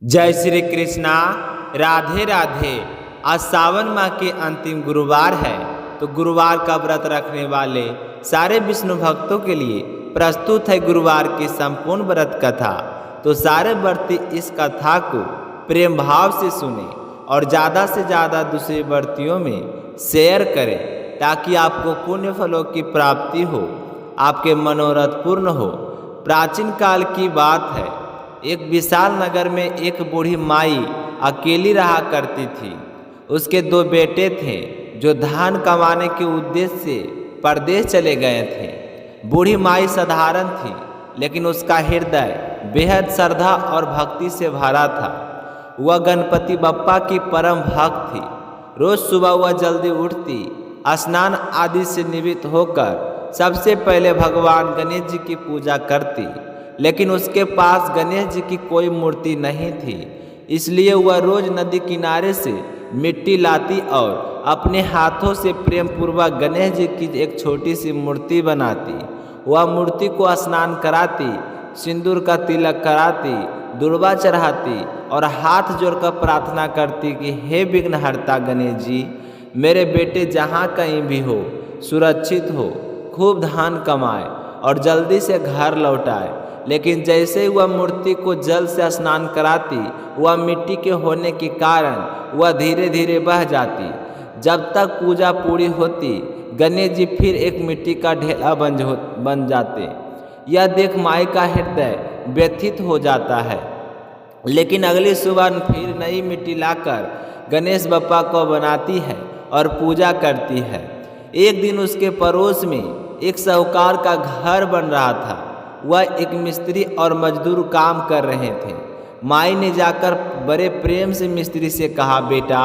जय श्री कृष्णा। राधे राधे। आज सावन माह के अंतिम गुरुवार है, तो गुरुवार का व्रत रखने वाले सारे विष्णु भक्तों के लिए प्रस्तुत है गुरुवार की संपूर्ण व्रत कथा। तो सारे व्रती इस कथा को प्रेम भाव से सुने और ज़्यादा से ज़्यादा दूसरे व्रतियों में शेयर करें, ताकि आपको पुण्य फलों की प्राप्ति हो, आपके मनोरथ पूर्ण हो। प्राचीन काल की बात है, एक विशाल नगर में एक बूढ़ी माई अकेली रहा करती थी। उसके दो बेटे थे जो धान कमाने के उद्देश्य से परदेश चले गए थे। बूढ़ी माई साधारण थी, लेकिन उसका हृदय बेहद श्रद्धा और भक्ति से भरा था। वह गणपति बप्पा की परम भक्त थी। रोज सुबह वह जल्दी उठती, स्नान आदि से निवृत्त होकर सबसे पहले भगवान गणेश जी की पूजा करती। लेकिन उसके पास गणेश जी की कोई मूर्ति नहीं थी, इसलिए वह रोज नदी किनारे से मिट्टी लाती और अपने हाथों से प्रेम पूर्वक गणेश जी की एक छोटी सी मूर्ति बनाती। वह मूर्ति को स्नान कराती, सिंदूर का तिलक कराती, दुर्वा चढ़ाती और हाथ जोड़कर प्रार्थना करती कि हे विघ्नहर्ता गणेश जी, मेरे बेटे जहाँ कहीं भी हो सुरक्षित हो, खूब धान कमाए और जल्दी से घर लौटाए। लेकिन जैसे ही वह मूर्ति को जल से स्नान कराती, वह मिट्टी के होने के कारण वह धीरे धीरे बह जाती। जब तक पूजा पूरी होती, गणेश जी फिर एक मिट्टी का ढेला बन जाते। यह देख माई का हृदय व्यथित हो जाता है, लेकिन अगली सुबह फिर नई मिट्टी लाकर गणेश बप्पा को बनाती है और पूजा करती है। एक दिन उसके पड़ोस में एक साहूकार का घर बन रहा था। वह एक मिस्त्री और मजदूर काम कर रहे थे। माई ने जाकर बड़े प्रेम से मिस्त्री से कहा, बेटा,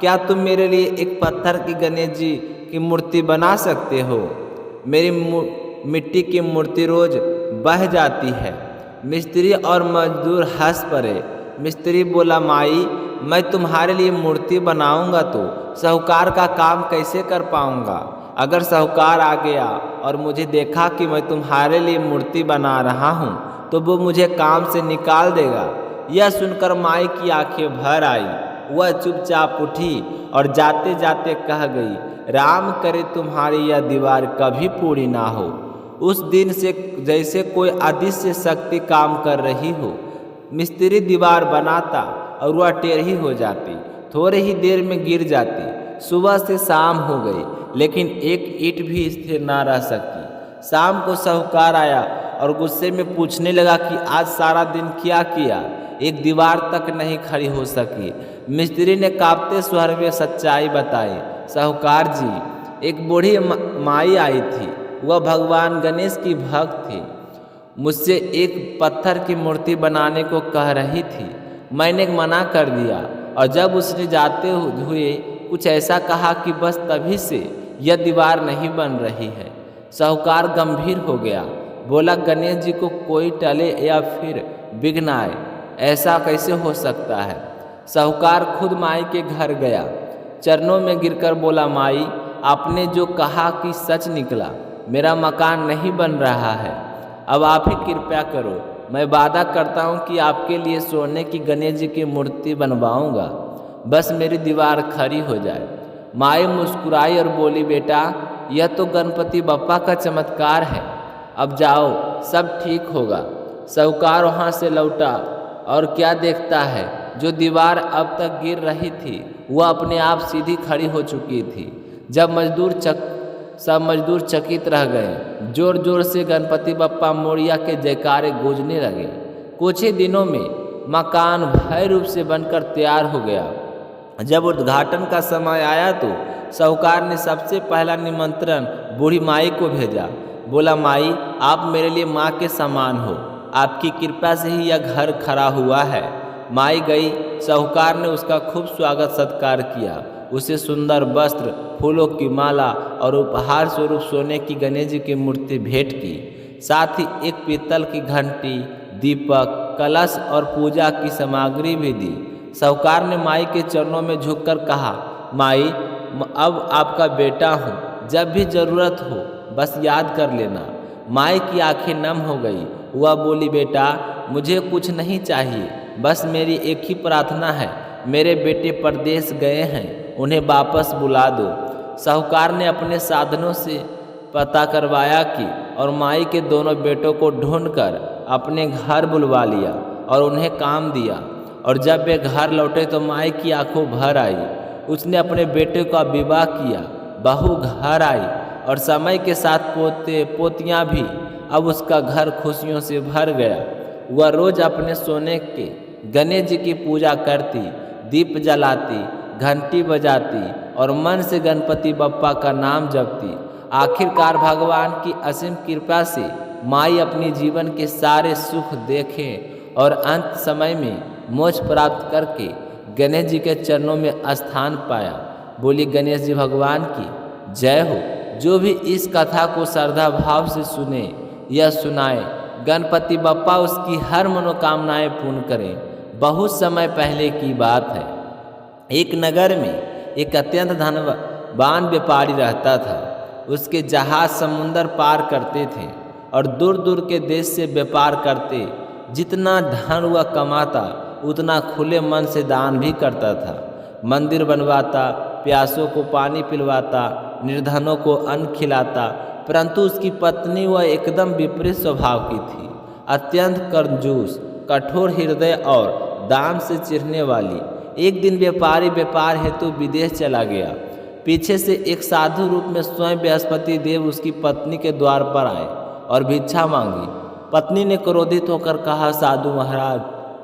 क्या तुम मेरे लिए एक पत्थर की गणेश जी की मूर्ति बना सकते हो? मेरी मिट्टी की मूर्ति रोज बह जाती है। मिस्त्री और मजदूर हंस पड़े। मिस्त्री बोला, माई, मैं तुम्हारे लिए मूर्ति बनाऊंगा तो साहूकार का काम कैसे कर पाऊंगा? अगर साहूकार आ गया और मुझे देखा कि मैं तुम्हारे लिए मूर्ति बना रहा हूँ, तो वो मुझे काम से निकाल देगा। यह सुनकर माई की आंखें भर आई। वह चुपचाप उठी और जाते जाते कह गई, राम करे तुम्हारी यह दीवार कभी पूरी ना हो। उस दिन से जैसे कोई अदृश्य शक्ति काम कर रही हो। मिस्त्री दीवार बनाता और वह टेढ़ी हो जाती, थोड़े ही देर में गिर जाती। सुबह से शाम हो गई, लेकिन एक ईंट भी स्थिर ना रह सकी। शाम को साहूकार आया और गुस्से में पूछने लगा कि आज सारा दिन क्या किया? एक दीवार तक नहीं खड़ी हो सकी। मिस्त्री ने कांपते स्वर में सच्चाई बताई, साहूकार जी, एक बूढ़ी माई आई थी। वह भगवान गणेश की भक्त थी। मुझसे एक पत्थर की मूर्ति बनाने को कह रही थी। मैंने मना कर दिया, और जब उसने जाते हुए कुछ ऐसा कहा कि बस तभी से यह दीवार नहीं बन रही है। साहूकार गंभीर हो गया। बोला, गणेश जी को कोई टले या फिर विघ्न आए, ऐसा कैसे हो सकता है? साहूकार खुद माई के घर गया। चरणों में गिरकर बोला, माई, आपने जो कहा कि सच निकला। मेरा मकान नहीं बन रहा है, अब आप ही कृपया करो। मैं वादा करता हूँ कि आपके लिए सोने की गणेश जी की मूर्ति बनवाऊंगा, बस मेरी दीवार खड़ी हो जाए। माई मुस्कुराई और बोली, बेटा, यह तो गणपति बप्पा का चमत्कार है। अब जाओ, सब ठीक होगा। साहूकार वहाँ से लौटा और क्या देखता है, जो दीवार अब तक गिर रही थी वह अपने आप सीधी खड़ी हो चुकी थी। सब मजदूर चकित रह गए। जोर जोर से गणपति बप्पा मोरिया के जयकारे गूंजने लगे। कुछ ही दिनों में मकान भव्य रूप से बनकर तैयार हो गया। जब उद्घाटन का समय आया तो साहूकार ने सबसे पहला निमंत्रण बूढ़ी माई को भेजा। बोला, माई, आप मेरे लिए माँ के समान हो। आपकी कृपा से ही यह घर खड़ा हुआ है। माई गई। साहूकार ने उसका खूब स्वागत सत्कार किया। उसे सुंदर वस्त्र, फूलों की माला और उपहार स्वरूप सोने की गणेश जी की मूर्ति भेंट की। साथ ही एक पीतल की घंटी, दीपक, कलश और पूजा की सामग्री भी दी। साहूकार ने माई के चरणों में झुककर कहा, माई, अब आपका बेटा हूँ, जब भी जरूरत हो बस याद कर लेना। माई की आंखें नम हो गई। वह बोली, बेटा, मुझे कुछ नहीं चाहिए, बस मेरी एक ही प्रार्थना है, मेरे बेटे परदेश गए हैं, उन्हें वापस बुला दो। साहूकार ने अपने साधनों से पता करवाया कि और माई के दोनों बेटों को ढूंढकर अपने घर बुलवा लिया और उन्हें काम दिया। और जब वे घर लौटे तो माई की आंखों भर आई। उसने अपने बेटे का विवाह किया, बहू घर आई और समय के साथ पोते पोतियाँ भी। अब उसका घर खुशियों से भर गया। वह रोज अपने सोने के गणेश जी की पूजा करती, दीप जलाती, घंटी बजाती और मन से गणपति बप्पा का नाम जपती। आखिरकार भगवान की असीम कृपा से माई अपनी जीवन के सारे सुख देखे और अंत समय में मोक्ष प्राप्त करके गणेश जी के चरणों में स्थान पाया। बोली गणेश जी भगवान की जय हो। जो भी इस कथा को श्रद्धा भाव से सुने या सुनाए, गणपति बप्पा उसकी हर मनोकामनाएं पूर्ण करें। बहुत समय पहले की बात है, एक नगर में एक अत्यंत धनवान व्यापारी रहता था। उसके जहाज समुंदर पार करते थे और दूर दूर के देश से व्यापार करते। जितना धन वह कमाता उतना खुले मन से दान भी करता था। मंदिर बनवाता, प्यासों को पानी पिलवाता, निर्धनों को अन्न खिलाता। परंतु उसकी पत्नी वह एकदम विपरीत स्वभाव की थी, अत्यंत कंजूस, कठोर हृदय और दाम से चिढ़ने वाली। एक दिन व्यापारी व्यापार हेतु विदेश चला गया। पीछे से एक साधु रूप में स्वयं बृहस्पति देव उसकी पत्नी के द्वार पर आए और भिक्षा मांगी। पत्नी ने क्रोधित होकर कहा, साधु महाराज,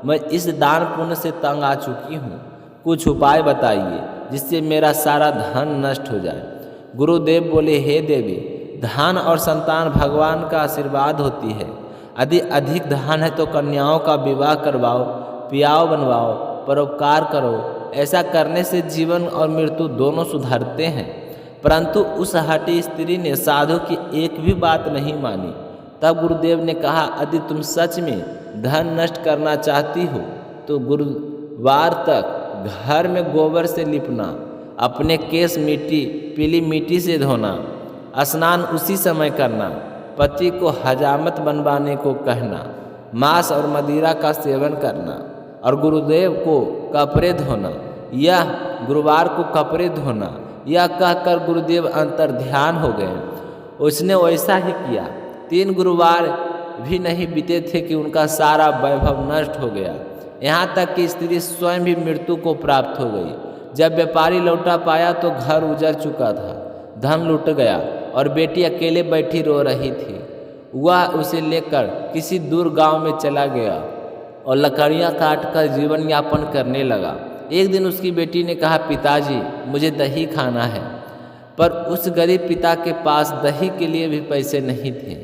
मैं इस दान पुण्य से तंग आ चुकी हूँ, कुछ उपाय बताइए जिससे मेरा सारा धन नष्ट हो जाए। गुरुदेव बोले, हे देवी, धन और संतान भगवान का आशीर्वाद होती है। यदि अधिक धन है तो कन्याओं का विवाह करवाओ, पियाओ बनवाओ, परोपकार करो। ऐसा करने से जीवन और मृत्यु दोनों सुधरते हैं। परंतु उस हठी स्त्री ने साधु की एक भी बात नहीं मानी। तब गुरुदेव ने कहा, यदि तुम सच में धन नष्ट करना चाहती हो तो गुरुवार तक घर में गोबर से लिपना, अपने केस पीली मिट्टी से धोना, स्नान उसी समय करना, पति को हजामत बनवाने को कहना, मांस और मदिरा का सेवन करना और गुरुदेव को कपड़े धोना, यह गुरुवार को कपड़े धोना, यह कहकर गुरुदेव अंतर ध्यान हो गए। उसने वैसा ही किया। 3 गुरुवार भी नहीं बीते थे कि उनका सारा वैभव नष्ट हो गया। यहाँ तक कि स्त्री स्वयं भी मृत्यु को प्राप्त हो गई। जब व्यापारी लौटा पाया तो घर उजड़ चुका था, धन लुट गया और बेटी अकेले बैठी रो रही थी। वह उसे लेकर किसी दूर गांव में चला गया और लकड़ियाँ काटकर जीवन यापन करने लगा। एक दिन उसकी बेटी ने कहा, पिताजी, मुझे दही खाना है। पर उस गरीब पिता के पास दही के लिए भी पैसे नहीं थे।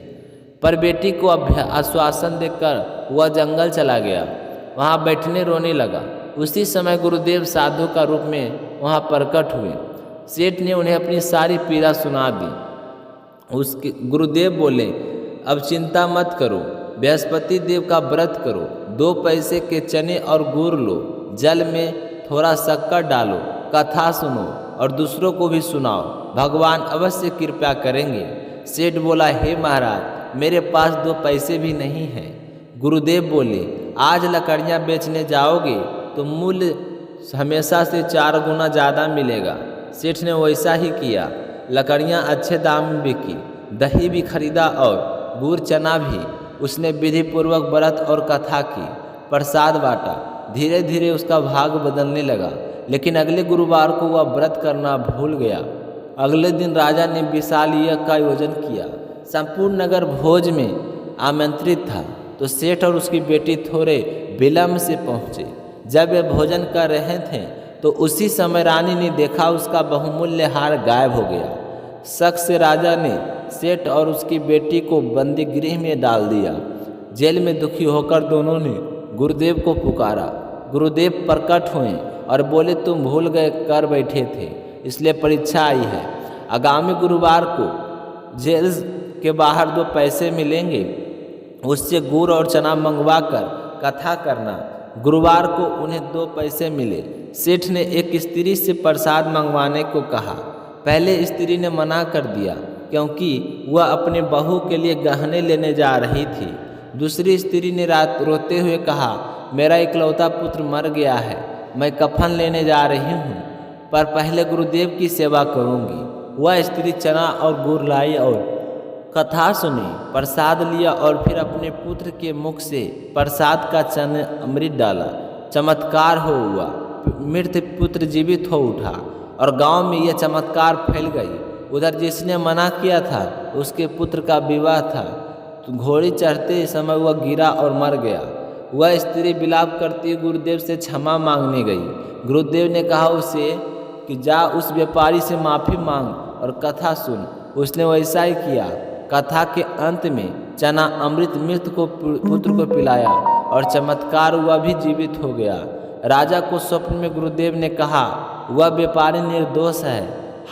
पर बेटी को आश्वासन देकर वह जंगल चला गया, वहाँ बैठने रोने लगा। उसी समय गुरुदेव साधु का रूप में वहाँ प्रकट हुए। सेठ ने उन्हें अपनी सारी पीड़ा सुना दी। उसके गुरुदेव बोले, अब चिंता मत करो, बृहस्पति देव का व्रत करो, 2 पैसे के चने और गुड़ लो, जल में थोड़ा शक्कर डालो, कथा सुनो और दूसरों को भी सुनाओ, भगवान अवश्य कृपा करेंगे। सेठ बोला, हे महाराज, मेरे पास 2 पैसे भी नहीं हैं। गुरुदेव बोले, आज लकड़ियाँ बेचने जाओगे तो मूल्य हमेशा से 4 गुना ज़्यादा मिलेगा। सेठ ने वैसा ही किया। लकड़ियाँ अच्छे दाम में बिकी, दही भी खरीदा और गुड़ चना भी। उसने विधि पूर्वक व्रत और कथा की, प्रसाद बांटा। धीरे धीरे उसका भाग बदलने लगा। लेकिन अगले गुरुवार को वह व्रत करना भूल गया। अगले दिन राजा ने विशाल यज्ञ का आयोजन किया। संपूर्ण नगर भोज में आमंत्रित था। तो सेठ और उसकी बेटी थोड़े विलम्ब से पहुँचे। जब वे भोजन कर रहे थे तो उसी समय रानी ने देखा उसका बहुमूल्य हार गायब हो गया। शक से राजा ने सेठ और उसकी बेटी को बंदी गृह में डाल दिया। जेल में दुखी होकर दोनों ने गुरुदेव को पुकारा। गुरुदेव प्रकट हुए और बोले, तुम भूल गए कर बैठे थे, इसलिए परीक्षा आई है। आगामी गुरुवार को जेल के बाहर 2 पैसे मिलेंगे, उससे गुड़ और चना मंगवा कर कथा करना। गुरुवार को उन्हें 2 पैसे मिले। सेठ ने एक स्त्री से प्रसाद मंगवाने को कहा। पहले स्त्री ने मना कर दिया क्योंकि वह अपने बहू के लिए गहने लेने जा रही थी। दूसरी स्त्री ने रात रोते हुए कहा, मेरा इकलौता पुत्र मर गया है, मैं कफन लेने जा रही हूँ, पर पहले गुरुदेव की सेवा करूँगी। वह स्त्री चना और गुड़ लाई और कथा सुनी, प्रसाद लिया और फिर अपने पुत्र के मुख से प्रसाद का चन अमृत डाला। चमत्कार हो हुआ, मृत पुत्र जीवित हो उठा और गांव में यह चमत्कार फैल गई। उधर जिसने मना किया था उसके पुत्र का विवाह था, तो घोड़ी चढ़ते समय वह गिरा और मर गया। वह स्त्री विलाप करती गुरुदेव से क्षमा मांगने गई। गुरुदेव ने कहा उसे कि जा उस व्यापारी से माफ़ी मांग और कथा सुन। उसने वैसा ही किया। कथा के अंत में चना अमृत मृत को पुत्र को पिलाया और चमत्कार हुआ, भी जीवित हो गया। राजा को स्वप्न में गुरुदेव ने कहा वह व्यापारी निर्दोष है,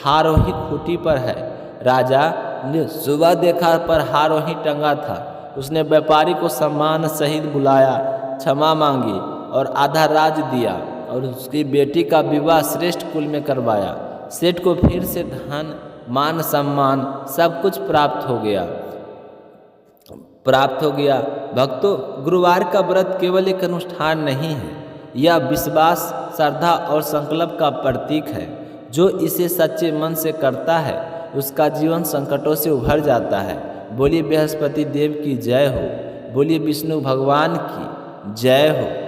हारोही खूंटी पर है। राजा ने सुबह देखा पर हारोही टंगा था। उसने व्यापारी को सम्मान सहित बुलाया, क्षमा मांगी और आधा राज दिया और उसकी बेटी का विवाह श्रेष्ठ कुल में करवाया। सेठ को फिर से धन मान सम्मान सब कुछ प्राप्त हो गया। भक्तों, गुरुवार का व्रत केवल एक अनुष्ठान नहीं है, यह विश्वास, श्रद्धा और संकल्प का प्रतीक है। जो इसे सच्चे मन से करता है उसका जीवन संकटों से उभर जाता है। बोलिए बृहस्पति देव की जय हो, बोलिए विष्णु भगवान की जय हो।